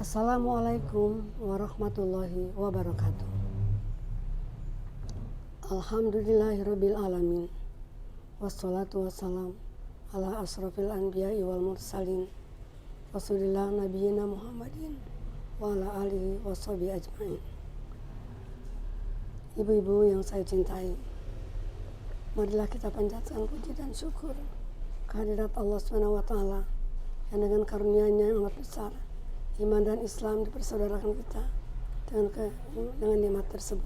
Assalamualaikum warahmatullahi wabarakatuh. Alhamdulillahirabbil alamin. Wassalatu wassalam ala asrofil anbiya'i wal mursalin. Rasulillah nabiyina Muhammadin wa ala alihi washabihi ajmain. Ibu-ibu yang saya cintai, marilah kita panjatkan puji dan syukur kehadirat Allah SWT yang dengan karunia-Nya yang amat besar, iman dan Islam dipersaudarakan kita dengan nikmat tersebut.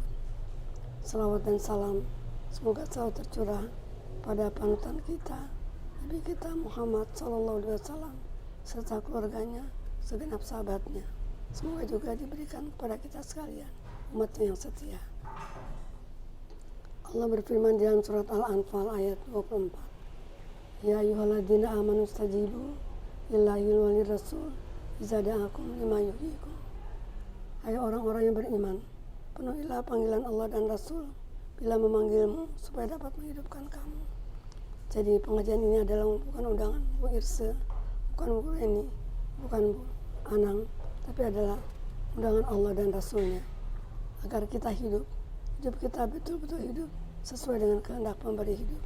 Salawat dan salam semoga selalu tercurah pada panutan kita, Nabi kita Muhammad SAW, serta keluarganya, segenap sahabatnya. Semoga juga diberikan kepada kita sekalian, umatnya yang setia. Allah berfirman dalam surat Al-Anfal ayat 24. Ya ayyuhalladzina amanu stajibu lillahi walir rasul iza da'akum lima yuhyikum. Hai orang-orang yang beriman, penuhilah panggilan Allah dan Rasul bila memanggilmu supaya dapat menghidupkan kamu. Jadi pengajian ini adalah bukan undangan Bu Irse, bukan Bu Reni, bukan Bu Anang, tapi adalah undangan Allah dan Rasulnya agar kita hidup kita betul-betul hidup sesuai dengan kehendak pemberi hidup.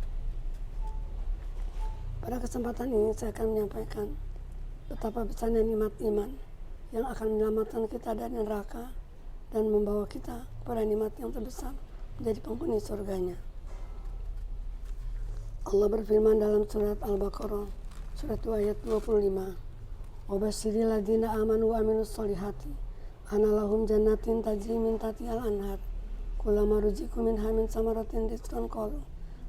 Pada kesempatan ini saya akan menyampaikan betapa besarnya nikmat iman yang akan menyelamatkan kita dari neraka dan membawa kita kepada nikmat yang terbesar, menjadi penghuni surganya. Allah berfirman dalam surat Al-Baqarah surat 2 ayat 25. Wa basyiril ladzina amanu wa amilus solihati anna lahum jannatin tajri min tahtihal anhar kullama ruziqu minha min samaratin rizqan qalu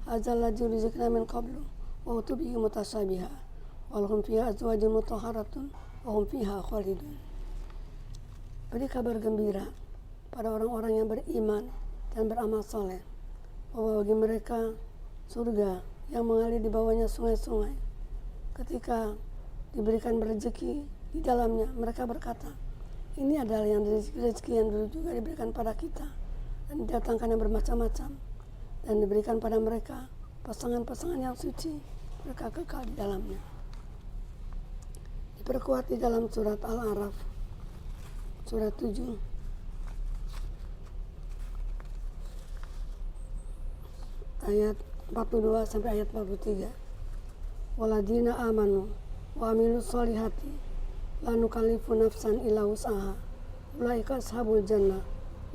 hadzal ladzi ruziqna min qablu wa utubihi mutasyabiha walhum fiha azwajun mutahharatun wa hum fiha khalidun. Beri kabar gembira pada orang-orang yang beriman dan beramal saleh bahwa bagi mereka surga yang mengalir di bawahnya sungai-sungai. Ketika diberikan rezeki di dalamnya, mereka berkata, ini adalah yang rezeki yang dulu juga diberikan pada kita, dan didatangkan yang bermacam-macam, dan diberikan pada mereka pasangan-pasangan yang suci, mereka kekal di dalamnya. Diperkuat di dalam surat Al-A'raf surat 7 ayat 42 sampai ayat 43. Waladina amanu wa amilus solihati la nukallifu nafsan illa wus'aha ulaika ashabul jannah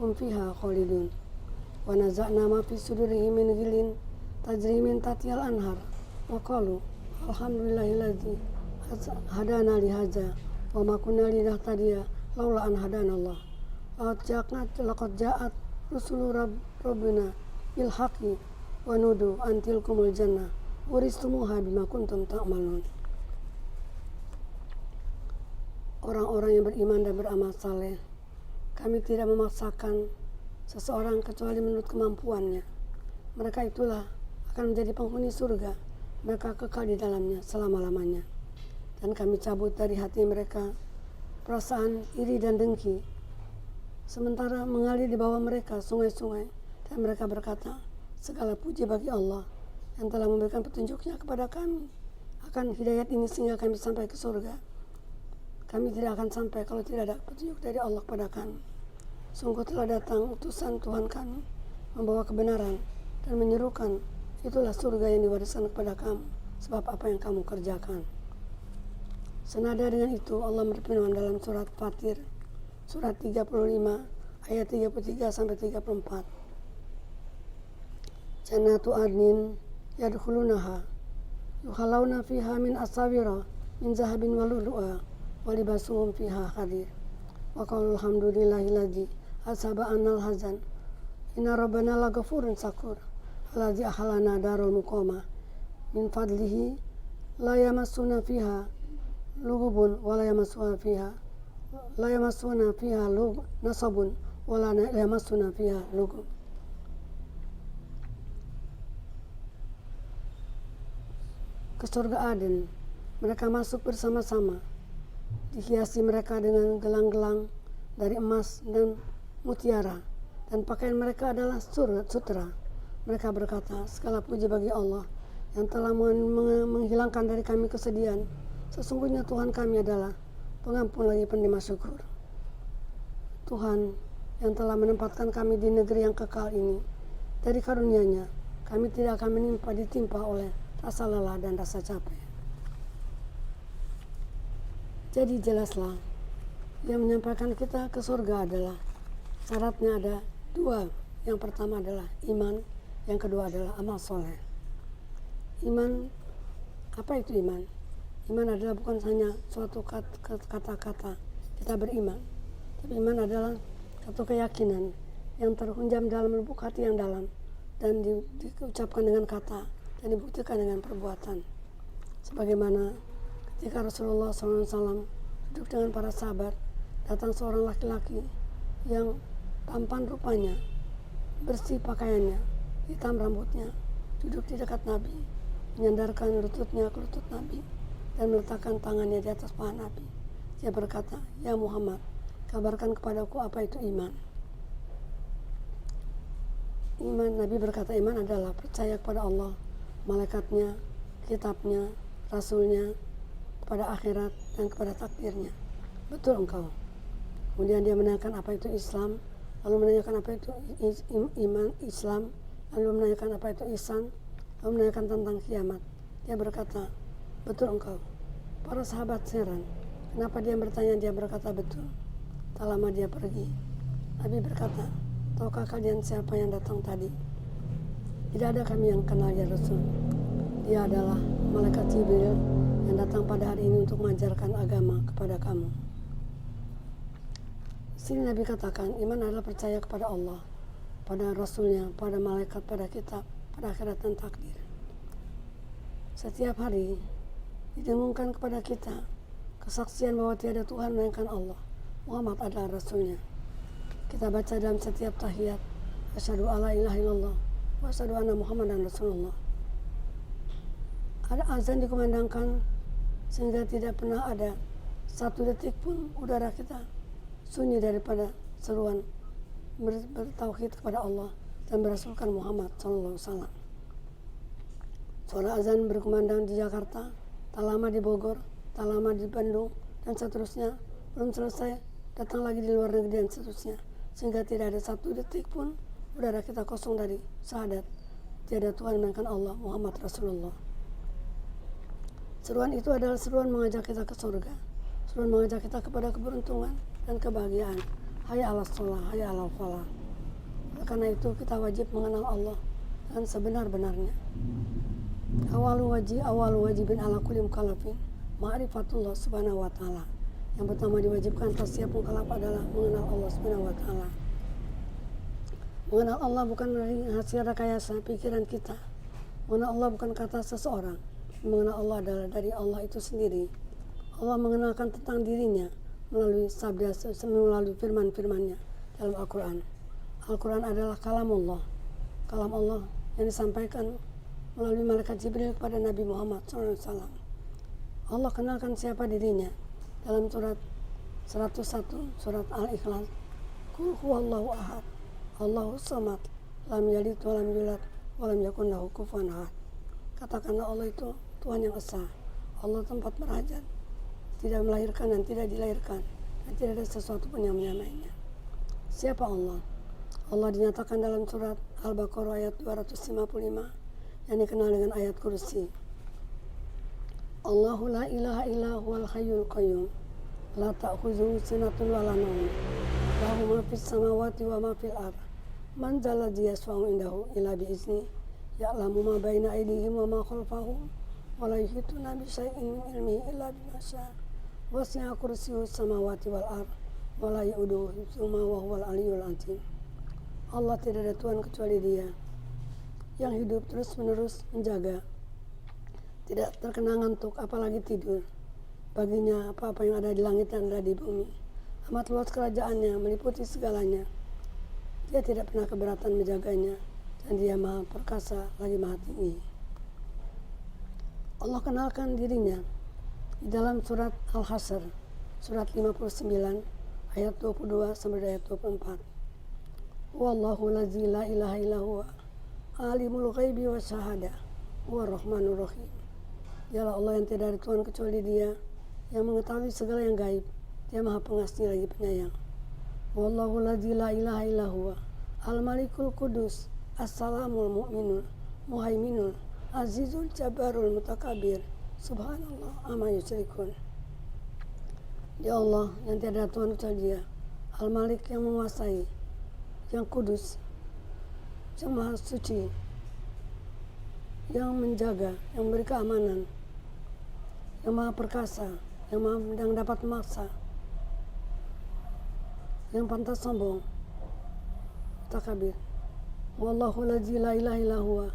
hum fiha khalidun wa naza'na ma fi sudurihim min ghillin tajri min tahtihal anhar wa qalu alhamdulillahilladzi hadana li hadza wa ma kunna linahtadiya laula an hadanallah laqad ja'at rusulu rabbina bil haqqi wa nudu an tilkumul jannah uristumuha bima kuntum ta'malun. Orang-orang yang beriman dan beramal saleh, kami tidak memaksakan seseorang kecuali menurut kemampuannya. Mereka itulah akan menjadi penghuni surga, mereka kekal di dalamnya selama-lamanya. Dan kami cabut dari hati mereka perasaan iri dan dengki, sementara mengalir di bawah mereka sungai-sungai, dan mereka berkata, segala puji bagi Allah yang telah memberikan petunjuknya kepada kami akan hidayat ini sehingga kami sampai ke surga. Kami tidak akan sampai kalau tidak ada petunjuk dari Allah kepada kami. Sungguh telah datang utusan Tuhan kami membawa kebenaran dan menyerukan, itulah surga yang diwariskan kepada kamu sebab apa yang kamu kerjakan. Senada dengan itu Allah berfirman dalam surat Fatir surat 35 ayat 33 sampai 34. Jannatu adnin yadkhulunaha yukhalawna fiha min asawira min zahabin wa lu'lu'a wa libasuhum fiha harir wa qalu alhamdulillahilladzi asaba annal hazan inna rabbana laghafurun syakur alladzi ahlana darul muqamah min fadlihi la yamassuna fiha lughubun wa la yamassuna fiha nasabun wa la yamassuna fiha lughub. Ke surga Aden mereka masuk bersama-sama, dihiasi mereka dengan gelang-gelang dari emas dan mutiara, dan pakaian mereka adalah sutra. Mereka berkata, segala puji bagi Allah yang telah menghilangkan dari kami kesedihan. Sesungguhnya Tuhan kami adalah pengampun lagi penerima syukur. Tuhan yang telah menempatkan kami di negeri yang kekal ini. Dari karunia-Nya, kami tidak akan ditimpa oleh rasa lelah dan rasa capek. Jadi jelaslah, yang menyampaikan kita ke surga adalah syaratnya ada dua. Yang pertama adalah iman, yang kedua adalah amal soleh. Iman, apa itu iman? Iman adalah bukan hanya suatu kata-kata kita beriman, tapi iman adalah satu keyakinan yang terhunjam dalam lubuk hati yang dalam dan diucapkan dengan kata dan dibuktikan dengan perbuatan. Sebagaimana ketika Rasulullah SAW duduk dengan para sahabat, datang seorang laki-laki yang tampan rupanya, bersih pakaiannya, hitam rambutnya, duduk di dekat Nabi, menyandarkan lututnya ke lutut Nabi dan meletakkan tangannya di atas paha Nabi. Dia berkata, "Ya Muhammad, kabarkan kepadaku apa itu iman." Iman, Nabi berkata, iman adalah percaya kepada Allah, malaikatnya, kitabnya, rasulnya, kepada akhirat dan kepada takdirnya. Betul engkau? Kemudian dia menanyakan apa itu Islam, lalu menanyakan apa itu iman Islam, lalu menanyakan apa itu ihsan, lalu menanyakan tentang kiamat. Dia berkata, betul engkau. Para sahabat heran, kenapa dia bertanya, dia berkata betul. Tak lama dia pergi. Nabi berkata, tahukah kalian siapa yang datang tadi? Tidak ada kami yang kenal ya Rasul. Dia adalah malaikat Jibril yang datang pada hari ini untuk mengajarkan agama kepada kamu. Di sini Nabi katakan, iman adalah percaya kepada Allah, pada Rasulnya, pada malaikat, pada kitab, pada akhirat dan takdir. Setiap hari didengungkan kepada kita kesaksian bahwa tiada Tuhan melainkan Allah, Muhammad adalah Rasulnya. Kita baca dalam setiap tahiyat, asyhadu alla ilaha illallah wa asyhadu anna Muhammadan Rasulullah. Ada azan dikumandangkan sehingga tidak pernah ada satu detik pun udara kita sunyi daripada seruan bertauhid kepada Allah dan berasulkan Muhammad SAW. Suara azan berkumandang di Jakarta, tak lama di Bogor, tak lama di Bandung, dan seterusnya. Belum selesai, datang lagi di luar negeri dan seterusnya. Sehingga tidak ada satu detik pun udara kita kosong dari syahadat tiada Tuhan melainkan Allah, Muhammad Rasulullah. Seruan itu adalah seruan mengajak kita ke surga, seruan mengajak kita kepada keberuntungan dan kebahagiaan. Hayya 'alas shalah, hayya 'alal falah. Karena itu kita wajib mengenal Allah dengan sebenar-benarnya. Awalu wajibin ala kulli mukallafin ma'rifatullah subhanahu wa ta'ala. Yang pertama diwajibkan atas setiap mukallaf adalah mengenal Allah subhanahu wa ta'ala. Mengenal Allah bukan dari hasil rekayasa pikiran kita. Mengenal Allah bukan kata seseorang. Mengenal Allah adalah dari Allah itu sendiri. Allah mengenalkan tentang dirinya melalui sabda, melalui firman-firmannya dalam Al-Quran. Al-Quran adalah kalam Allah. Kalam Allah yang disampaikan melalui malaikat Jibril kepada Nabi Muhammad SAW. Allah kenalkan siapa dirinya dalam surat 101, surat Al-Ikhlas. Qul huwallahu ahad, Allahu samad, lam yalid wa lam yulad wa lam yakun lahu kufuwan ahad. Katakanlah Allah itu Tuhan yang esa, Allah tempat berhajat, tidak melahirkan dan tidak dilahirkan, dan tidak ada sesuatu pun yang menyamainya. Siapa Allah? Allah dinyatakan dalam surat Al-Baqarah ayat 255 yang dikenal dengan ayat kursi. Allahu la ilaha illa huwal hayyul qayyum la ta'khudhuhu sinatun wa la nawm lahu ma fis samawati wa ma fil ardh man dzal ladzi yashfa'u indahu illa bi izni ya'lamu ma baina aydihim wa ma khalfahum wa la yuhituna bi syai'in min ilmihi illa bima syaa wasi'a kursiyyuhu samawati wal ardh wa la ya'uduhu hifdzuhuma wa huwal aliyyul azim. Allah tidak ada Tuhan kecuali Dia yang hidup terus-menerus menjaga, tidak terkena ngantuk apalagi tidur. Baginya apa-apa yang ada di langit dan ada di bumi. Amat luas kerajaannya meliputi segalanya. Dia tidak pernah keberatan menjaganya dan Dia maha perkasa lagi maha tinggi. Allah kenalkan dirinya di dalam surat Al-Hasr, surat 59 ayat 22 sampai ayat 24. Wallahu lazi la ilaha illa huwa alimul ghaibi wa syahada huwa rahmanur rahim. Dialah Allah yang tidak ada Tuhan kecuali Dia, yang mengetahui segala yang gaib. Dia maha pengasih lagi penyayang. Wallahu ladzi la ilaha illa huwa al-malikul qudus as-salamul mu'minul muhaiminul azizul jabbarul mutakabir subhanallah amma yusyrikun. Dia Allah yang tiada Tuhan kecuali Dia, Al-Malik yang menguasai, yang kudus, yang maha suci, yang menjaga, yang memberi keamanan, yang maha perkasa, yang dapat memaksa, yang pantas sombong, takabir. Wallahu ladzi la ilaha illa huwa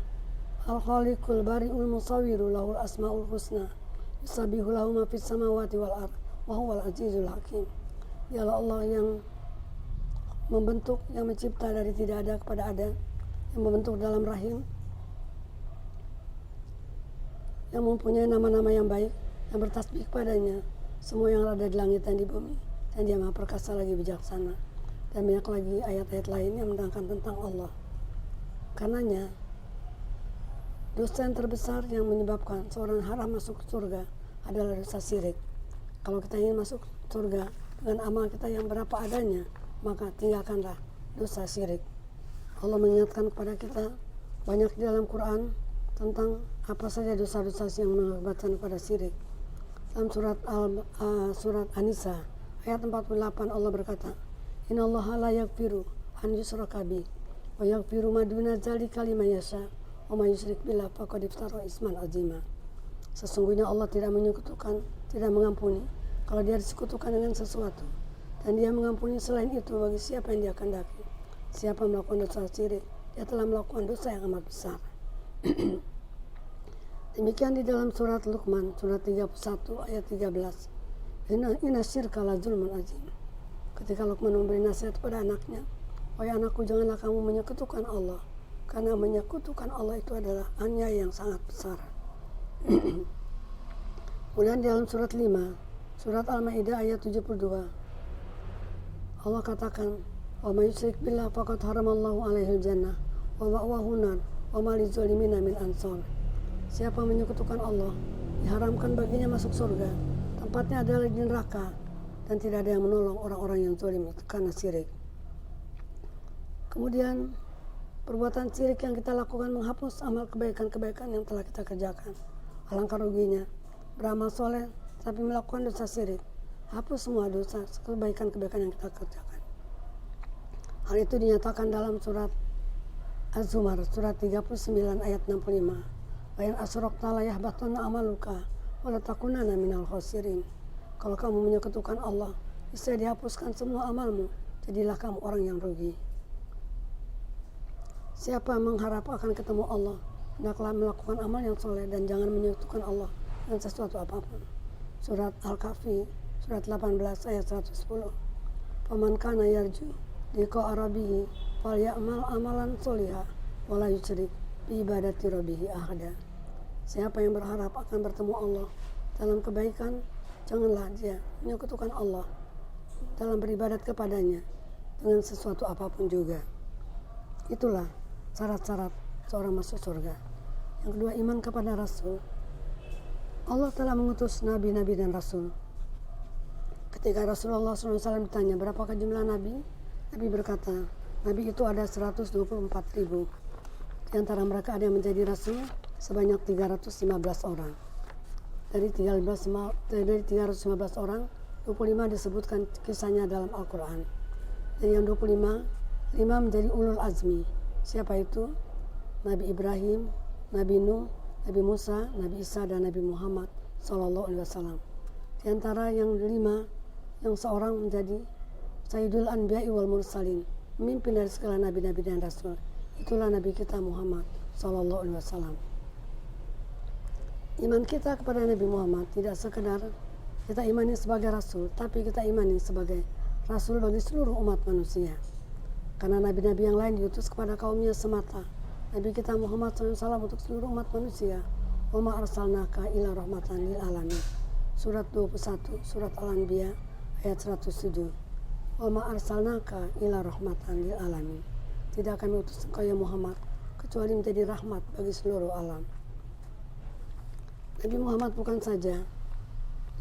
al-khaliqul bari'ul musawwiru lahul asmaul husna yusabbihu lahu ma fis samawati wal ardh wa huwal azizul hakim. Dialah Allah yang membentuk, yang mencipta dari tidak ada kepada ada, yang membentuk dalam rahim, yang mempunyai nama-nama yang baik, yang bertasbih padanya semua yang ada di langit dan di bumi, dan Dia maha perkasa lagi bijaksana. Dan banyak lagi ayat-ayat lain yang menerangkan tentang Allah. Karenanya dosa yang terbesar yang menyebabkan seorang haram masuk surga adalah dosa syirik. Kalau kita ingin masuk surga dengan amal kita yang berapa adanya, maka tinggalkanlah dosa syirik. Allah mengingatkan kepada kita banyak di dalam Quran tentang apa saja dosa-dosa yang mengakibatkan kepada syirik. Dalam surat An-Nisa ayat 48 Allah berkata, Innallaha la yaghfiru an yushraka bihi wa yaghfiru ma duna dzalika liman yasha wa may yusyrik billahi faqad iftara isman azima. Sesungguhnya Allah tidak menyekutukan, tidak mengampuni kalau Dia disekutukan dengan sesuatu, dan Dia mengampuni selain itu bagi siapa yang Dia kehendaki. Siapa melakukan dosa syirik, dia telah melakukan dosa yang amat besar. Demikian di dalam surat Luqman surat 31 ayat 13. Inna syirka la zulmun azim. Ketika Luqman memberi nasihat kepada anaknya, wahai anakku, janganlah kamu menyekutukan Allah, karena menyekutukan Allah itu adalah aniaya yang sangat besar. Kemudian di dalam surat 5, surat Al-Maidah ayat 72, Allah katakan, wa may yusyrik billahi faqad haramallahu alaihil jannah wa ma'wahu nar wa ma lizalimina min ansar. Siapa menyekutukan Allah, diharamkan baginya masuk surga, tempatnya adalah di neraka, dan tidak ada yang menolong orang-orang yang zalim karena syirik. Kemudian perbuatan syirik yang kita lakukan menghapus amal kebaikan-kebaikan yang telah kita kerjakan. Alangkah ruginya beramal soleh tapi melakukan dosa syirik. Hapus semua dosa, kebaikan-kebaikan yang kita kerjakan. Hal itu dinyatakan dalam surat Az-Zumar surat 39 ayat 65. Wa in asrakta la yahbatanna amaluka wa la takunanna minal khasirin. Kalau kamu menyekutukan Allah, bisa dihapuskan semua amalmu, jadilah kamu orang yang rugi. Siapa mengharap akan ketemu Allah, hendaklah melakukan amal yang soleh dan jangan menyekutukan Allah dengan sesuatu apapun. Surat Al-Kahfi surat 18 ayat 110. Faman kana yarju liqa rabbih falyamal amalan sholihan wala yusyrik bi ibadati rabbih ahada. Siapa yang berharap akan bertemu Allah dalam kebaikan, janganlah dia menyekutukan Allah dalam beribadat kepadanya dengan sesuatu apapun juga. Itulah syarat-syarat seorang masuk surga. Yang kedua, iman kepada Rasul. Allah telah mengutus nabi-nabi dan rasul. Ketika Rasulullah SAW ditanya berapakah jumlah nabi, Nabi berkata, nabi itu ada 124.000. Di antara mereka ada yang menjadi rasul sebanyak 315 orang. Dari 315 orang, 25 disebutkan kisahnya dalam Al-Quran. Dan yang 25 menjadi ulul azmi. Siapa itu? Nabi Ibrahim, Nabi Nuh, Nabi Musa, Nabi Isa, dan Nabi Muhammad SAW. Di antara yang 5, yang seorang menjadi Sayyidul Anbiya'i wal Mursalin, pemimpin dari segala nabi-nabi dan rasul. Itulah Nabi kita Muhammad SAW. Iman kita kepada Nabi Muhammad tidak sekedar kita imani sebagai rasul, tapi kita imani sebagai rasul bagi seluruh umat manusia. Karena nabi-nabi yang lain diutus kepada kaumnya semata. Nabi kita Muhammad SAW untuk seluruh umat manusia. Wa ma arsalnaka ila rahmatan lil alamin. Surat 21, surat Al-Anbiya ayat 107. Wa ma arsalnaka ila rahmatan lil alamin. Tidak kami utus engkau ya Muhammad kecuali menjadi rahmat bagi seluruh alam. Nabi Muhammad bukan saja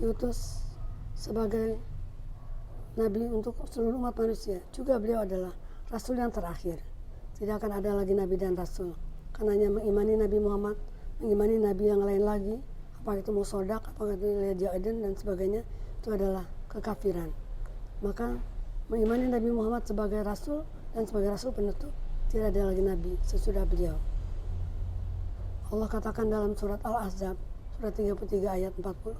diutus sebagai Nabi untuk seluruh umat manusia. Juga beliau adalah Rasul yang terakhir. Tidak akan ada lagi Nabi dan Rasul. Karenanya mengimani Nabi Muhammad, mengimani Nabi yang lain lagi, apakah itu Musodak, apakah itu Elijah Eden dan sebagainya, itu adalah kekafiran. Maka mengimani Nabi Muhammad sebagai Rasul dan sebagai Rasul penutup. Tidak ada lagi Nabi sesudah beliau. Allah katakan dalam surat Al-Ahzab, surat 33 ayat 40.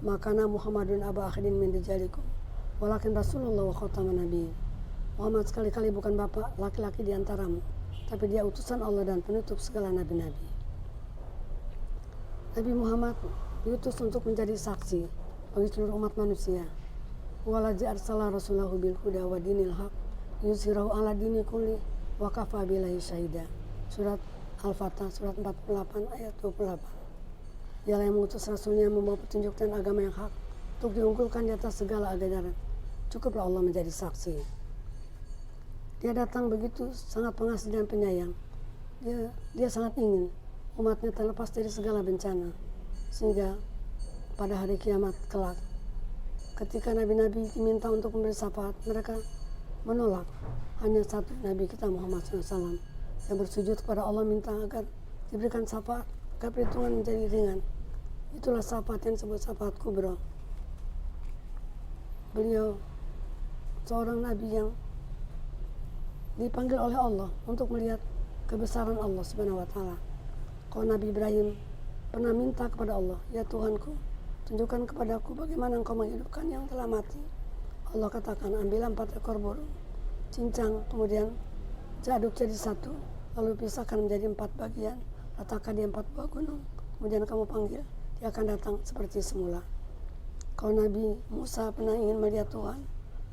Makana Muhammadun aba akhidin min rijalikum, walakin Rasulullah wa khataman nabiyyin. Muhammad sekali-kali bukan bapak laki-laki di antaramu, tapi dia utusan Allah dan penutup segala nabi-nabi. Nabi Muhammad diutus untuk menjadi saksi bagi seluruh umat manusia. Walazi arsala rasulahu bil huda wa dinil haq yuzhirahu ala dini kulli wa kafa billahi syahida. Surat Al-Fatah surat 48 ayat 28. Dialah yang mengutus rasulnya membawa petunjuk dan agama yang hak untuk diunggulkan di atas segala ajaran. Cukuplah Allah menjadi saksi. Dia datang begitu sangat pengasih dan penyayang. Dia sangat ingin umatnya terlepas dari segala bencana, sehingga pada hari kiamat kelak, ketika nabi-nabi diminta untuk memberi syafaat, mereka menolak. Hanya satu Nabi kita Muhammad SAW yang bersujud kepada Allah minta agar diberikan syafaat, agar perhitungan menjadi ringan. Itulah syafaat yang disebut syafaat kubra. Beliau seorang Nabi yang dipanggil oleh Allah untuk melihat kebesaran Allah Subhanahu wa Ta'ala. Kalau Nabi Ibrahim pernah minta kepada Allah, ya Tuhanku, tunjukkan kepadaku bagaimana engkau menghidupkan yang telah mati. Allah katakan, ambillah 4 ekor burung, cincang, kemudian aduk jadi satu, lalu pisahkan menjadi 4 bagian, letakkan di 4 buah gunung, kemudian kamu panggil, dia akan datang seperti semula. Kalau Nabi Musa pernah ingin melihat Tuhan,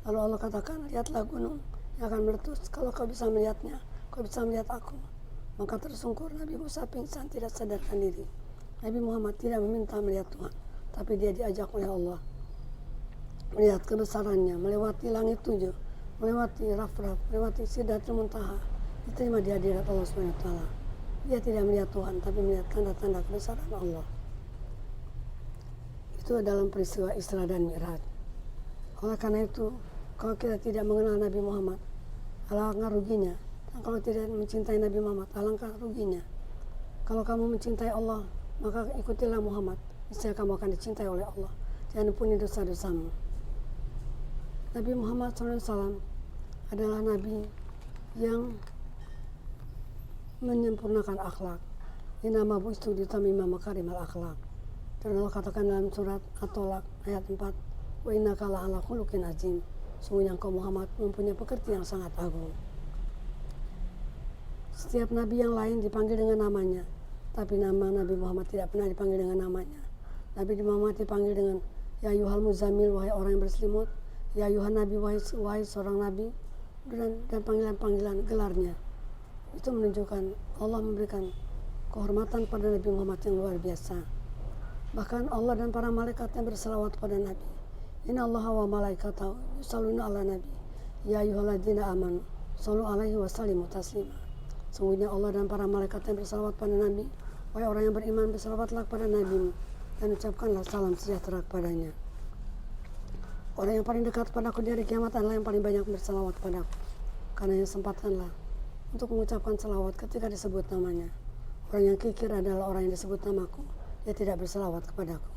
lalu Allah katakan, lihatlah gunung yang akan meletus, kalau kau bisa melihatnya, kau bisa melihat aku. Maka tersungkur Nabi Musa pingsan, tidak sadarkan diri. Nabi Muhammad tidak meminta melihat Tuhan, tapi dia diajak oleh Allah melihat kebesarannya, melewati langit 7, melewati Raf-Raf, melewati Sidratul Muntaha, diterima di hadirat Allah SWT. Dia tidak melihat Tuhan, tapi melihat tanda-tanda kebesaran Allah. Itu dalam peristiwa Isra dan Mi'raj. Oleh karena itu, kalau kita tidak mengenal Nabi Muhammad, alangkah ruginya. Dan kalau tidak mencintai Nabi Muhammad, alangkah ruginya. Kalau kamu mencintai Allah, maka ikutilah Muhammad. Niscaya kamu akan dicintai oleh Allah. Jangan ampuni dosa-dosamu. Nabi Muhammad SAW adalah Nabi yang menyempurnakan akhlak. Innama bu'istu liutammima makarimal akhlak. Dan Allah katakan dalam surat At-Tolak ayat 4, wa innaka la'ala khuluqin azim. Sungguhnya engkau Muhammad mempunyai pekerti yang sangat agung. Setiap nabi yang lain dipanggil dengan namanya, tapi nama Nabi Muhammad tidak pernah dipanggil dengan namanya. Nabi Muhammad dipanggil dengan ya ayyuhal muzammil, wahai orang yang berselimut, ya ayyuhan nabi, wahai seorang nabi, dan panggilan-panggilan gelarnya. Itu menunjukkan Allah memberikan kehormatan pada Nabi Muhammad yang luar biasa. Bahkan Allah dan para malaikatnya berselawat pada Nabi. Inna Allah wa malaikatahu yusalluna ala nabi ya ayyuhalladzina amanu sallu alaihi wa sallimu taslima. Sungguhnya Allah dan para malaikatnya bersalawat pada Nabi. Wahai orang yang beriman, bersalawatlah kepada Nabi dan ucapkanlah salam sejahtera kepadanya. Orang yang paling dekat padaku di hari kiamat adalah yang paling banyak bersalawat padaku. Karena sempatkanlah untuk mengucapkan salawat ketika disebut namanya. Orang yang kikir adalah orang yang disebut namaku, dia tidak bersalawat kepadaku.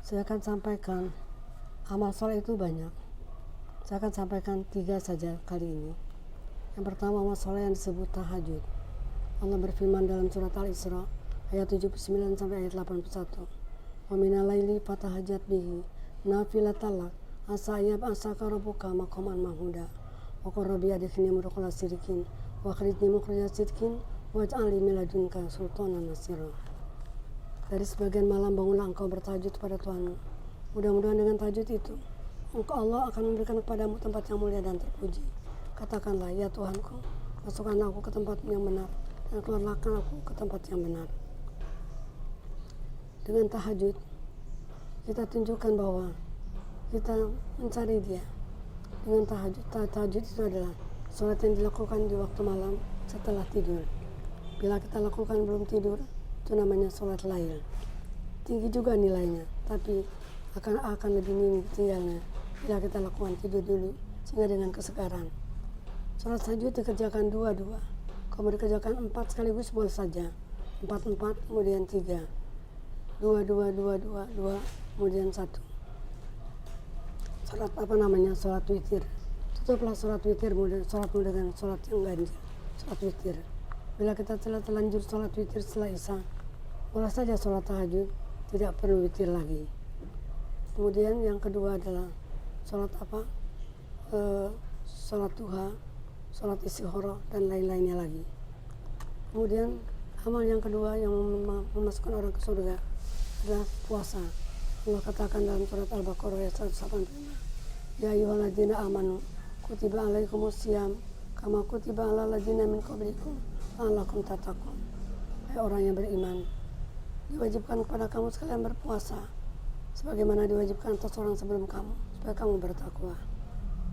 Saya akan sampaikan amal soleh itu banyak. Saya akan sampaikan 3 saja kali ini. Yang pertama, amal soleh yang disebut tahajud. Allah berfirman dalam surat Al-Isra ayat 79 sampai ayat 81. Wa minal laili fatahajjat bihi nafilatal lak asa yab'asaka rabbuka maqaman mahmuda. Wa qur rabbi adkhilni mudkhala sidqin wa akhrijni mukhraja sidqin waj'al li min ladunka sultanan nasira. Dari sebagian malam bangunlah engkau bertahajud pada Tuhanmu. Mudah-mudahan dengan tahajud itu Allah akan memberikan kepadamu tempat yang mulia dan terpuji. Katakanlah, ya Tuhanku, masukkanlah aku ke tempat yang benar dan keluarkan aku ke tempat yang benar. Dengan tahajud, kita tunjukkan bahwa kita mencari Dia. Dengan tahajud itu adalah sholat yang dilakukan di waktu malam setelah tidur. Bila kita lakukan belum tidur, itu namanya sholat lail. Tinggi juga nilainya. tapi akan lebih nini tinggalnya bila kita lakukan tidur dulu sehingga dengan kesegaran. Sholat tahajud dikerjakan 2-2. Kalau mau dikerjakan 4 sekaligus boleh saja. 4-4 kemudian 3. 2-2-2-2-2 kemudian 1. Sholat witir. Tutuplah sholat witir sholatmu dengan sholat yang ganjil. Sholat witir. Bila kita telah terlanjur sholat witir setelah isya, boleh saja sholat tahajud, tidak perlu witir lagi. Kemudian yang kedua adalah sholat sholat duha, sholat istikharah dan lain-lainnya lagi. Kemudian amal yang kedua yang memasukkan orang ke surga adalah puasa. Allah katakan dalam surat Al-Baqarah ayat 185, ya ayyuhalladzina amanu kutiba alaikumusiyam kama kutiba alal ladzina min qablikum la'allakum tattaqun. Hai orang yang beriman, diwajibkan kepada kamu sekalian berpuasa sebagaimana diwajibkan atas orang sebelum kamu supaya kamu bertakwa.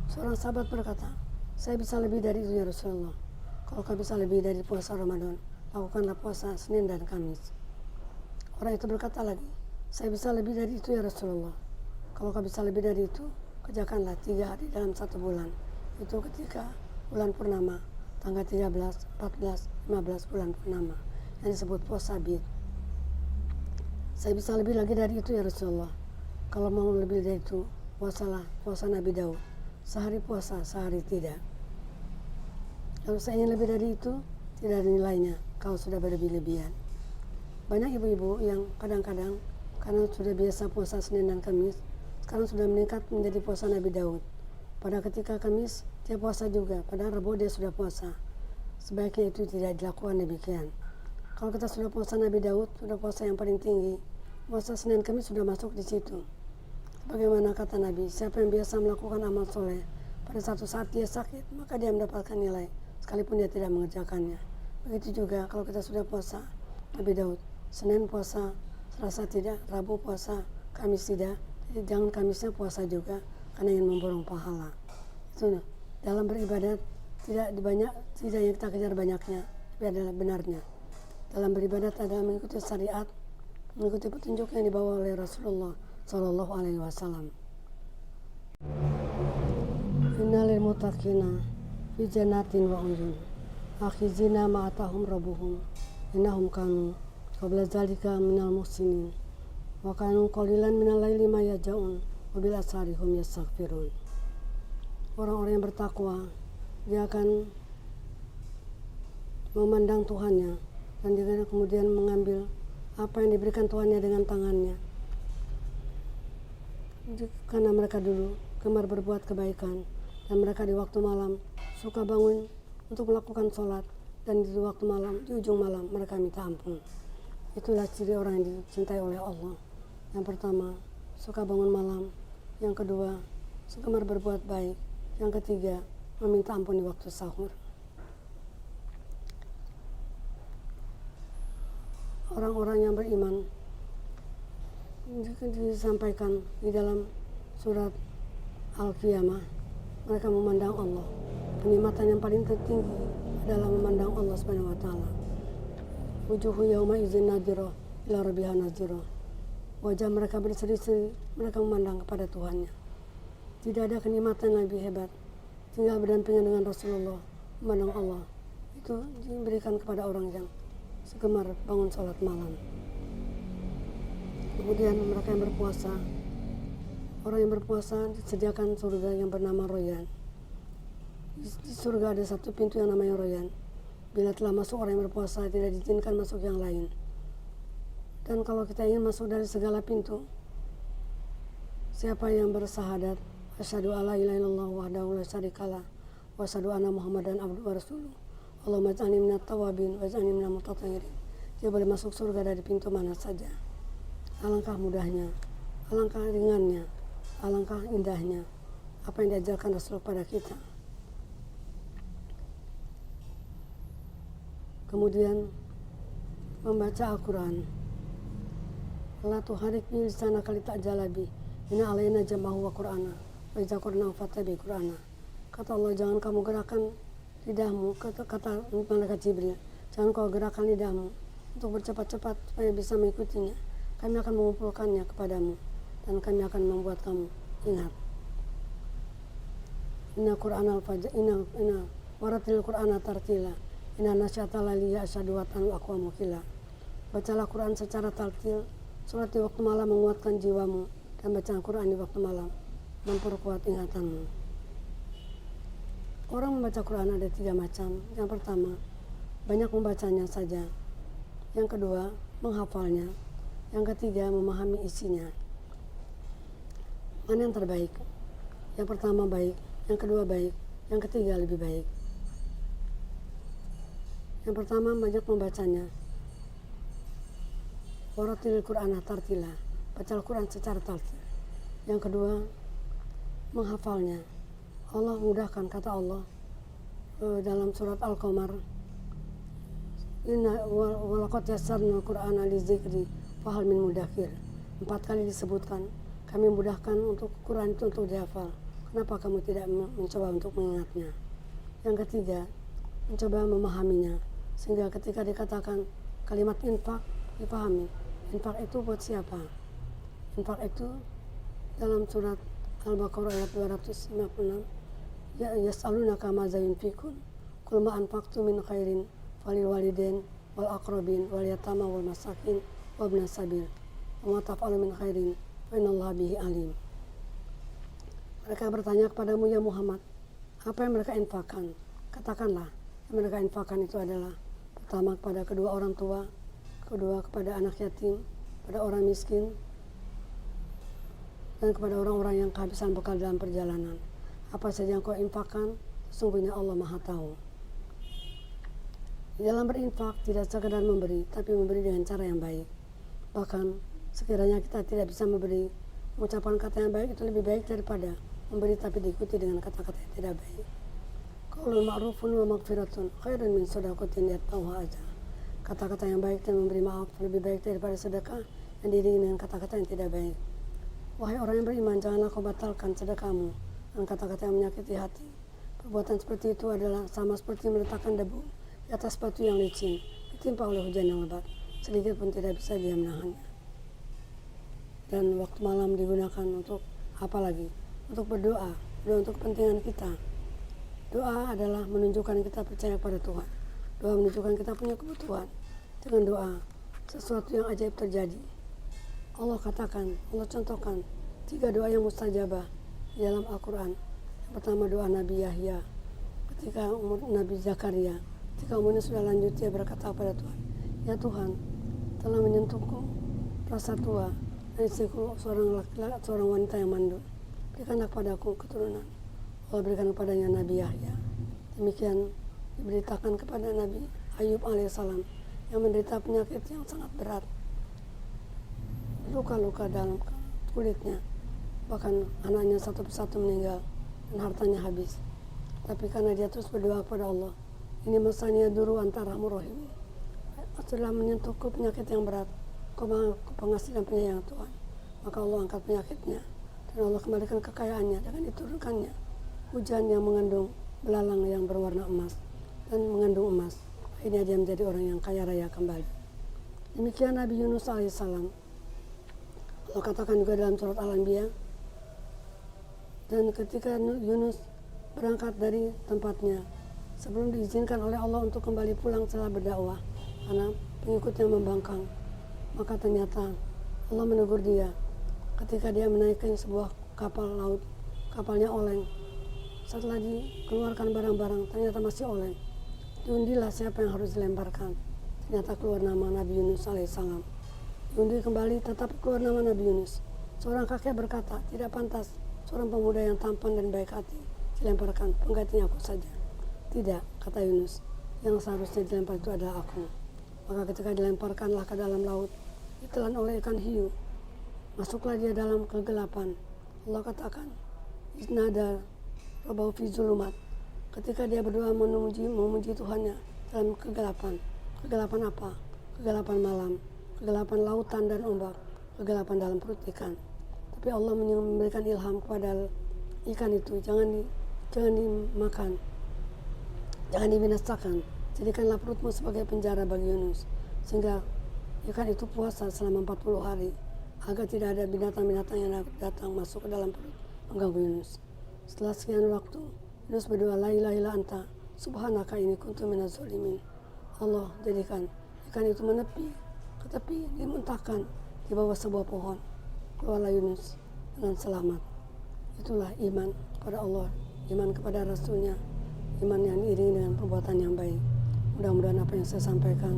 Seorang sahabat berkata, saya bisa lebih dari itu ya Rasulullah. Kalau kau bisa lebih dari puasa Ramadan, lakukanlah puasa Senin dan Kamis. Orang itu berkata lagi, saya bisa lebih dari itu ya Rasulullah. Kalau kau bisa lebih dari itu, kerjakanlah 3 hari dalam 1 bulan. Itu ketika bulan purnama, tanggal 13, 14, 15 bulan purnama, yang disebut puasa bid. Saya bisa lebih lagi dari itu ya Rasulullah. Kalau mau lebih dari itu, puasalah puasa Nabi Daud. Sehari puasa, sehari tidak. Kalau saya ingin lebih dari itu, tidak ada nilainya kalau sudah berlebih-lebihan. Banyak ibu-ibu yang kadang-kadang karena sudah biasa puasa Senin dan Kamis, sekarang sudah meningkat menjadi puasa Nabi Daud. Pada ketika Kamis, dia puasa juga. Pada Rabu dia sudah puasa. Sebaiknya itu tidak dilakukan demikian. Kalau kita sudah puasa Nabi Daud, sudah puasa yang paling tinggi, puasa Senin Kamis sudah masuk di situ. Bagaimana kata Nabi, siapa yang biasa melakukan amal soleh, pada satu saat dia sakit, maka dia mendapatkan nilai, sekalipun dia tidak mengerjakannya. Begitu juga kalau kita sudah puasa Nabi Daud, Senin puasa, Selasa tidak, Rabu puasa, Kamis tidak. Jadi jangan Kamisnya puasa juga, karena ingin memborong pahala. Itu dalam beribadat tidak yang kita kejar banyaknya, tapi adalah benarnya. Dalam beribadat adalah mengikuti syariat, mengikuti petunjuk yang dibawa oleh Rasulullah Sallallahu Alaihi Wasallam. Innal muttaqina fi jannatin wa uyun akhizina ma atahum rabbuhum innahum kanu qabla zalika minal muhsinin wa kanu qalilan minal laili ma yaj'un wa bil asari hum yastaghfirun. Orang-orang yang bertakwa, dia akan memandang Tuhannya dan dia kemudian mengambil apa yang diberikan Tuhannya dengan tangannya. Karena mereka dulu gemar berbuat kebaikan dan mereka di waktu malam suka bangun untuk melakukan sholat, dan di waktu malam, di ujung malam mereka minta ampun. Itulah ciri orang yang dicintai oleh Allah. Yang pertama, suka bangun malam. Yang kedua, gemar berbuat baik. Yang ketiga, meminta ampun di waktu sahur. Orang-orang yang beriman disampaikan di dalam surat Al-Qiyamah, mereka memandang Allah. Kenikmatan yang paling tertinggi adalah memandang Allah Subhanahu wa taala. Wujuhu yauma idzin nadhirah ila rabbiha nadhirah. Wajah mereka berseri-seri, mereka memandang kepada Tuhannya. Tidak ada kenikmatan yang lebih hebat. Tinggal berdampingan dengan Rasulullah, memandang Allah. Itu diberikan kepada orang yang segemar bangun sholat malam. Kemudian mereka yang berpuasa, orang yang berpuasa disediakan surga yang bernama Royan. Di surga ada satu pintu yang namanya Royan. Bila telah masuk orang yang berpuasa, tidak diizinkan masuk yang lain. Dan kalau kita ingin masuk dari segala pintu, siapa yang bersahadat, asyhadu alla ilaha illallah wahdahu la syarikalah wa asyhadu anna muhammadan abduhu wa rasuluh, Allahumma ij'alni minat tawabin wa ij'alni minal mutatahhirin, dia boleh masuk surga dari pintu mana saja. Alangkah mudahnya, alangkah ringannya, alangkah indahnya apa yang diajarkan Rasul pada kita. Kemudian membaca Al-Quran. La tuharik bi lisana kali tak jalabi inna alaina jam'ahu wa qur'ana wa idza qara'nahu fattabi qur'ana. Kata Allah, jangan kamu gerakan lidahmu, kata malaikat Jibril, jangan kau gerakan lidahmu untuk bercepat-cepat supaya bisa mengikutinya. kami akan mengumpulkannya kepadamu dan kami akan membuat kamu ingat. Inna Qur'anal fajr inna waratil Qur'ana tartila inna nasyata laliya asyadu watan aqwamu qila. Bacalah Quran secara tartil, sholat di waktu malam menguatkan jiwamu, dan bacaan Quran di waktu malam memperkuat ingatanmu. Orang membaca Quran ada 3 macam. Yang pertama, banyak membacanya saja. Yang kedua, menghafalnya. Yang ketiga, memahami isinya. Mana yang terbaik? Yang pertama baik, yang kedua baik, yang ketiga lebih baik. Yang pertama, banyak membacanya. Waratil Qur'ana tartila, baca Al-Quran secara tartil. Yang kedua, menghafalnya. Allah mudahkan, kata Allah dalam surat Al-Qamar, inna walaqad yassarnal Qur'ana lizikri fahal min mudakkir. 4 kali disebutkan, kami mudahkan untuk Quran itu untuk dihafal. Kenapa kamu tidak mencoba untuk mengingatnya? Yang ketiga, mencoba memahaminya, sehingga ketika dikatakan kalimat infak dipahami. Infak itu buat siapa? Infak itu dalam surat Al-Baqarah ayat 256, ya yas'alunaka madza yunfikun qul ma anfaqtum min khairin falil walidain wal aqrabin wal yatama wal masakin wa ibnas sabil wa ma taf'alu min khairin fa innallaha bihi alim. Mereka bertanya kepadamu, ya Muhammad, apa yang mereka infakkan? Katakanlah, yang mereka infakkan itu adalah pertama kepada kedua orang tua, kedua kepada anak yatim, pada orang miskin, dan kepada orang-orang yang kehabisan bekal dalam perjalanan. Apa saja yang kau infakkan, sesungguhnya Allah Maha Tahu. Di dalam berinfak tidak sekadar memberi, tapi memberi dengan cara yang baik. Bahkan sekiranya kita tidak bisa memberi, mengucapkan kata yang baik itu lebih baik daripada memberi tapi diikuti dengan kata-kata yang tidak baik. Qaulun ma'rufun wa maghfiratun khairun min shadaqatin yatba'uha adza. Kata-kata yang baik dan memberi maaf lebih baik daripada sedekah yang diiringi dengan kata-kata yang tidak baik. Wahai orang yang beriman, janganlah kau batalkan sedekahmu dan kata-kata yang menyakiti hati. Perbuatan seperti itu adalah sama seperti meletakkan debu di atas batu yang licin, ditimpa oleh hujan yang lebat, sedikit pun tidak bisa dia menahannya. Dan waktu malam digunakan untuk apa lagi? Untuk berdoa, doa untuk kepentingan kita. Doa adalah menunjukkan kita percaya pada Tuhan. Doa menunjukkan kita punya kebutuhan. Dengan doa, sesuatu yang ajaib terjadi. Allah katakan, Allah contohkan 3 doa yang mustajabah di dalam Al-Quran. Yang pertama doa Nabi Yahya ketika umur Nabi Zakaria, ketika umurnya sudah lanjut, dia berkata kepada Tuhan, ya Tuhan, telah menyentuhku rasa tua dan istriku seorang wanita yang mandul. Berikanlah kepadaku keturunan. Allah berikan kepadanya Nabi Yahya. Demikian diberitakan kepada Nabi Ayub alaihissalam yang menderita penyakit yang sangat berat, luka-luka dalam kulitnya, bahkan anaknya satu persatu meninggal dan hartanya habis. Tapi karena dia terus berdoa kepada Allah, ini masanya dulu antara murahim, setelah menyentuhku penyakit yang berat, kau pengasih dan penyayang Tuhan, maka Allah angkat penyakitnya dan Allah kembalikan kekayaannya dengan diturunkannya hujan yang mengandung belalang yang berwarna emas dan mengandung emas. Akhirnya dia menjadi orang yang kaya raya kembali. Demikian Nabi Yunus alaihissalam. Allah katakan juga dalam surat Al-Anbiya, dan ketika Yunus berangkat dari tempatnya sebelum diizinkan oleh Allah untuk kembali pulang setelah berdakwah karena pengikutnya membangkang, maka ternyata Allah menegur dia ketika dia menaikkan sebuah kapal laut. Kapalnya oleng. Setelah dikeluarkan barang-barang, ternyata masih oleng. Diundilah siapa yang harus dilemparkan. Ternyata keluar nama Nabi Yunus alaihissalam. Diundi kembali, tetap keluar nama Nabi Yunus. Seorang kakek berkata, tidak pantas seorang pemuda yang tampan dan baik hati dilemparkan, penggantinya aku saja. Tidak, kata Yunus, yang seharusnya dilempar itu adalah aku. Maka ketika dilemparkanlah ke dalam laut, ditelan oleh ikan hiu. Masuklah dia dalam kegelapan. Allah katakan, Isnada Rabbahu fi zulumat. Ketika dia berdoa memuji Tuhannya dalam kegelapan. Kegelapan apa? Kegelapan malam, kegelapan lautan dan ombak, kegelapan dalam perut ikan. Tapi Allah memberikan ilham kepada ikan itu, jangan dimakan, jangan dibinasakan. Jadikanlah perutmu sebagai penjara bagi Yunus, sehingga Ikan itu puasa selama 40 hari agar tidak ada binatang-binatang yang datang masuk ke dalam perut mengganggu Yunus. Setelah sekian waktu, Yunus berdoa, la ilaha illa anta, subhanaka inni kuntu minaz zalimin. Allah jadikan ikan itu menepi ke tepi, dimuntahkan di bawah sebuah pohon. Keluarlah Yunus dengan selamat. Itulah iman kepada Allah, iman kepada Rasulnya, iman yang diiringi dengan perbuatan yang baik. Mudah-mudahan apa yang saya sampaikan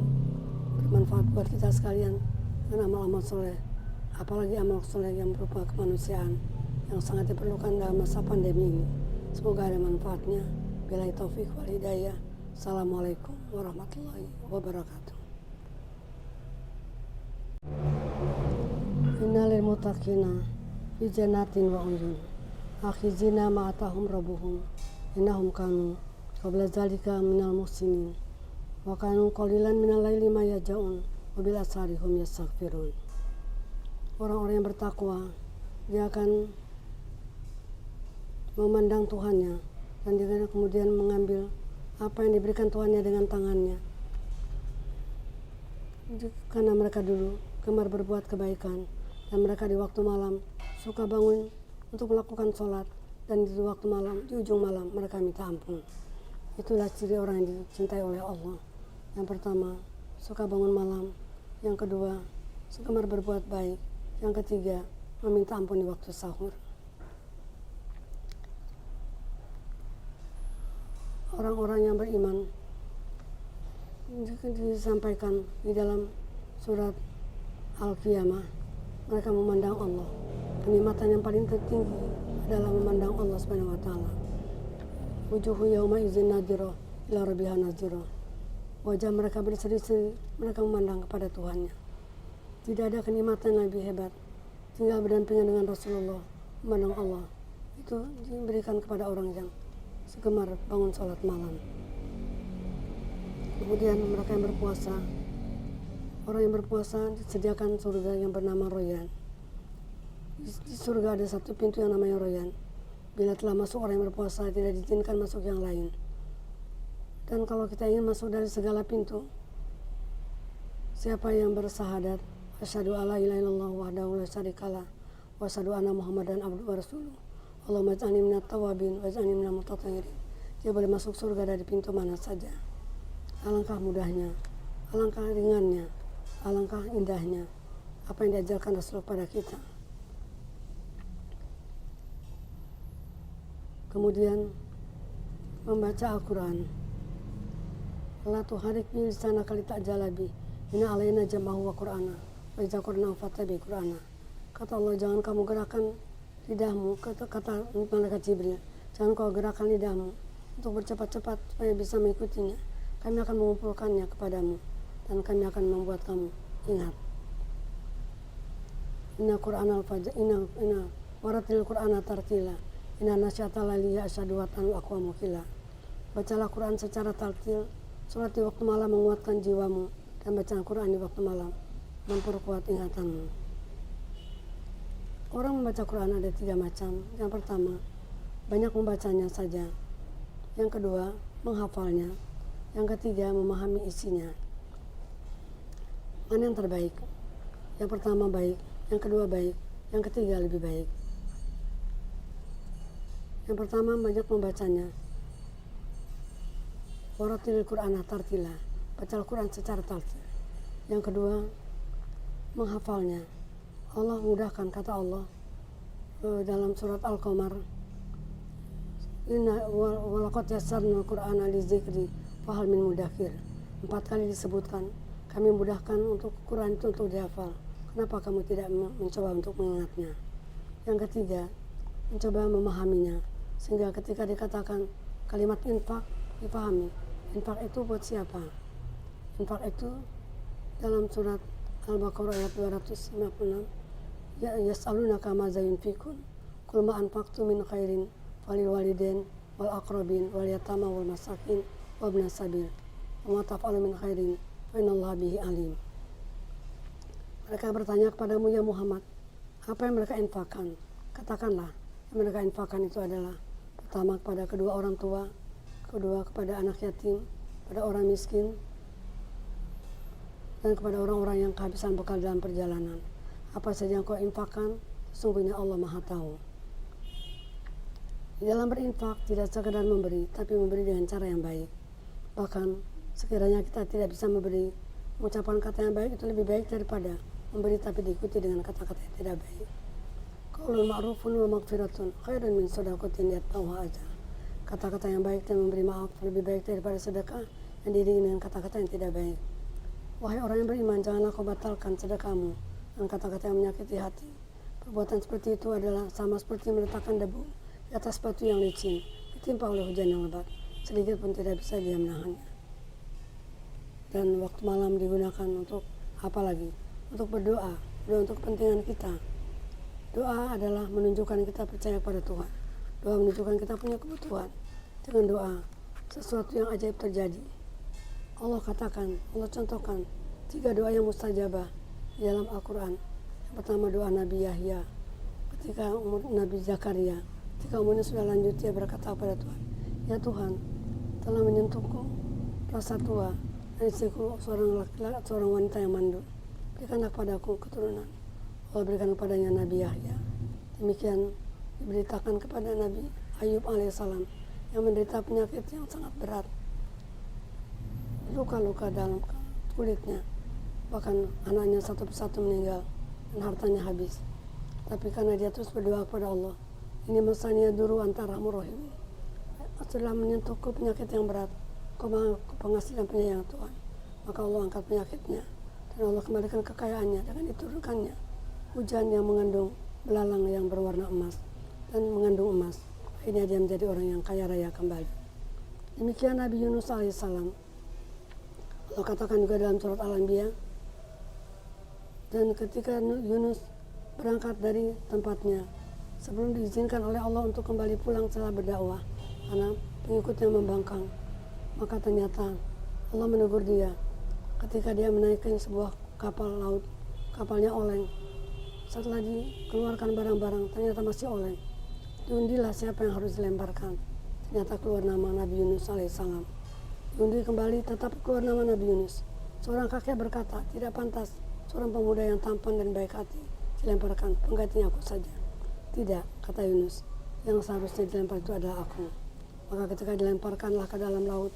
bermanfaat buat kita sekalian dengan amal-amal soleh, apalagi amal soleh yang berupa kemanusiaan yang sangat diperlukan dalam masa pandemi ini. Semoga ada manfaatnya. Billahi taufik wal hidayah. Assalamualaikum warahmatullahi wabarakatuh. Innalil muttaqina fi jannatin wa uyun akhizina ma atahum rabbuhum innahum kanu qabla zalika minal muhsinin wa kanu qalilan minal laili ma yaj'un wa bil asari hum yastaghfirun. Orang-orang yang bertakwa, dia akan memandang Tuhannya dan dia kemudian mengambil apa yang diberikan Tuhannya dengan tangannya. Karena mereka dulu gemar berbuat kebaikan dan mereka di waktu malam suka bangun untuk melakukan sholat, dan di waktu malam, di ujung malam mereka minta ampun. Itulah ciri orang yang dicintai oleh Allah. Yang pertama, suka bangun malam. Yang kedua, gemar berbuat baik. Yang ketiga, meminta ampun di waktu sahur. Orang-orang yang beriman disampaikan di dalam surat Al-Qiyamah, mereka memandang Allah. Kenikmatan yang paling tertinggi adalah memandang Allah Subhanahu wa taala. Wujuhu yauma idzin nadhirah ila rabbiha nadhirah. Wajah mereka berseri-seri, mereka memandang kepada Tuhannya. Tidak ada kenikmatan yang lebih hebat. Tinggal berdampingan dengan Rasulullah, memandang Allah. Itu diberikan kepada orang yang segemar bangun sholat malam. Kemudian mereka yang berpuasa, orang yang berpuasa disediakan surga yang bernama Royan. Di surga ada satu pintu yang namanya Royan. Bila telah masuk orang yang berpuasa, tidak diizinkan masuk yang lain. Dan kalau kita ingin masuk dari segala pintu, siapa yang bersahadat asyhadu alla ilaha illallah wahdahu la syarikalah wa asyhadu anna muhammadan abduhu wa rasuluh, Allahumma ij'alni minat tawabin wa ij'alni minal mutatahhirin, dia boleh masuk surga dari pintu mana saja. Alangkah mudahnya, alangkah ringannya, alangkah indahnya apa yang diajarkan Rasulullah pada kita. Kemudian membaca Al-Quran. La tuharik bi lisanaka litajalabi inna alaina jam'ahu wa qur'ana wa idza qara'nahu fattabi qur'ana. Kata Allah, jangan kamu gerakan lidahmu, kata malaikat Jibril, jangan kau gerakan lidahmu untuk bercepat-cepat supaya bisa mengikutinya. Kami akan mengumpulkannya kepadamu dan kami akan membuat kamu ingat. Inna Qur'anal fajr inna waratil Qur'ana tartila inna nasyata laliya asyadwatan wa aqwamu qila. Bacalah Quran secara tartil, salat di waktu malam menguatkan jiwamu, dan bacaan Quran di waktu malam memperkuat ingatanmu. Orang membaca Quran ada 3 macam. Yang pertama, banyak membacanya saja. Yang kedua, menghafalnya. Yang ketiga, memahami isinya. Mana yang terbaik? Yang pertama baik, yang kedua baik, yang ketiga lebih baik. Yang pertama, banyak membacanya. Waratilil Qur'ana tartila, baca Al-Quran secara tartil. Yang kedua, menghafalnya. Allah mudahkan, kata Allah dalam surat Al-Qamar, inna walaqad yassarnal Qur'ana lizikri fahal min mudakkir. 4 kali disebutkan, kami mudahkan untuk Quran itu untuk dihafal. Kenapa kamu tidak mencoba untuk mengingatnya? Yang ketiga, mencoba memahaminya, sehingga ketika dikatakan kalimat infak, dipahami. Infak itu buat siapa? Infak itu dalam surat Al-Baqarah ayat 256, ya yas'alunaka madza yunfikun qul ma anfaqtum min khairin falil walidain wal aqrabin wal yatama wal masakin wa ibnas sabil wa ma taf'alu min khairin fa innallaha bihi alim. Mereka bertanya kepadamu, ya Muhammad, apa yang mereka infakkan? Katakanlah, yang mereka infakkan itu adalah pertama kepada kedua orang tua, kedua kepada anak yatim, pada orang miskin, dan kepada orang-orang yang kehabisan bekal dalam perjalanan. Apa saja yang kau infakkan, sesungguhnya Allah Maha Tahu. Di dalam berinfak tidak sekadar memberi, tapi memberi dengan cara yang baik. Bahkan sekiranya kita tidak bisa memberi, mengucapkan kata yang baik itu lebih baik daripada memberi tapi diikuti dengan kata-kata yang tidak baik. Qaulun ma'rufun wa maghfiratun khairun min shadaqatin yatba'uha adza. Kata-kata yang baik dan memberi maaf lebih baik daripada sedekah yang diiringi dengan kata-kata yang tidak baik. Wahai orang yang beriman, janganlah kau batalkan sedekahmu dan kata-kata yang menyakiti hati. Perbuatan seperti itu adalah sama seperti meletakkan debu di atas batu yang licin, ditimpa oleh hujan yang lebat, sedikit pun tidak bisa dia menahannya. Dan waktu malam digunakan untuk apa lagi? Untuk berdoa, doa untuk kepentingan kita. Doa adalah menunjukkan kita percaya pada Tuhan. Doa menunjukkan kita punya kebutuhan. Dengan doa, sesuatu yang ajaib terjadi. Allah katakan, Allah contohkan 3 doa yang mustajabah di dalam Al-Quran. Yang pertama doa Nabi Yahya ketika umur Nabi Zakaria. Ketika umurnya sudah lanjut, dia berkata kepada Tuhan, ya Tuhan, telah menyentuhku rasa tua dan istriku seorang wanita yang mandul. Berikanlah kepadaku keturunan. Allah berikan kepadanya Nabi Yahya. Demikian diberitakan kepada Nabi Ayub alaihissalam yang menderita penyakit yang sangat berat, luka-luka dalam kulitnya, bahkan anaknya satu persatu meninggal dan hartanya habis. Tapi karena dia terus berdoa kepada Allah, ini masanya dulu antara murahim, setelah menyentuhku penyakit yang berat, kau maha pengasih dan penyayang Tuhan, maka Allah angkat penyakitnya dan Allah kembalikan kekayaannya dengan diturunkannya hujan yang mengandung belalang yang berwarna emas dan mengandung emas. Akhirnya dia menjadi orang yang kaya raya kembali. Demikian Nabi Yunus alaihissalam. Allah katakan juga dalam surat Al-Anbiya, dan ketika Yunus berangkat dari tempatnya sebelum diizinkan oleh Allah untuk kembali pulang setelah berdakwah karena pengikutnya membangkang, maka ternyata Allah menegur dia ketika dia menaiki sebuah kapal laut. Kapalnya oleng. Setelah dikeluarkan barang-barang, ternyata masih oleng. Diundilah siapa yang harus dilemparkan. Ternyata keluar nama Nabi Yunus alaihissalam. Diundi kembali, tetap keluar nama Nabi Yunus. Seorang kakek berkata, tidak pantas seorang pemuda yang tampan dan baik hati dilemparkan, penggantinya aku saja. Tidak, kata Yunus, yang seharusnya dilempar itu adalah aku. Maka ketika dilemparkanlah ke dalam laut,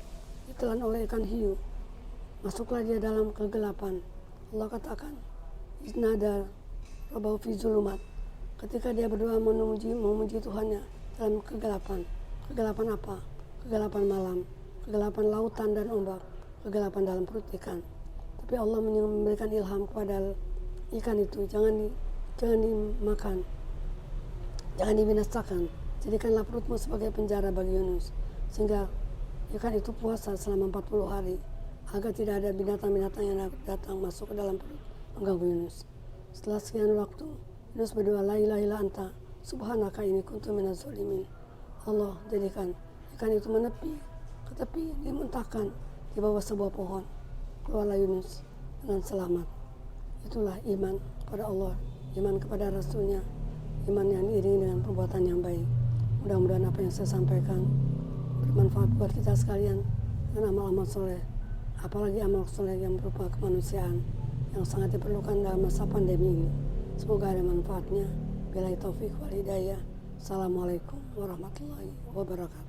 ditelan oleh ikan hiu. Masuklah dia dalam kegelapan. Allah katakan, Isnada Rabbahu fi zulumat. Ketika dia berdoa memuji Tuhannya dalam kegelapan. Kegelapan apa? Kegelapan malam, kegelapan lautan dan ombak, kegelapan dalam perut ikan. Tapi Allah memberikan ilham kepada ikan itu, jangan dimakan, jangan dibinasakan. Jadikanlah perutmu sebagai penjara bagi Yunus, sehingga ikan itu puasa selama 40 hari, agar tidak ada binatang-binatang yang datang masuk ke dalam perut mengganggu Yunus. Setelah sekian waktu, Yunus berdoa, la ilaha illa anta, subhanaka inni kuntu minaz zalimin. Allah jadikan ikan itu menepi ke tepi, dimuntahkan di bawah sebuah pohon. Keluarlah Yunus dengan selamat. Itulah iman kepada Allah, iman kepada Rasulnya, iman yang diiringi dengan perbuatan yang baik. Mudah-mudahan apa yang saya sampaikan bermanfaat buat kita sekalian dengan amal-amal soleh, apalagi amal soleh yang berupa kemanusiaan yang sangat diperlukan dalam masa pandemi ini. Semoga ada manfaatnya. Billahi taufik wal hidayah. Assalamualaikum warahmatullahi wabarakatuh.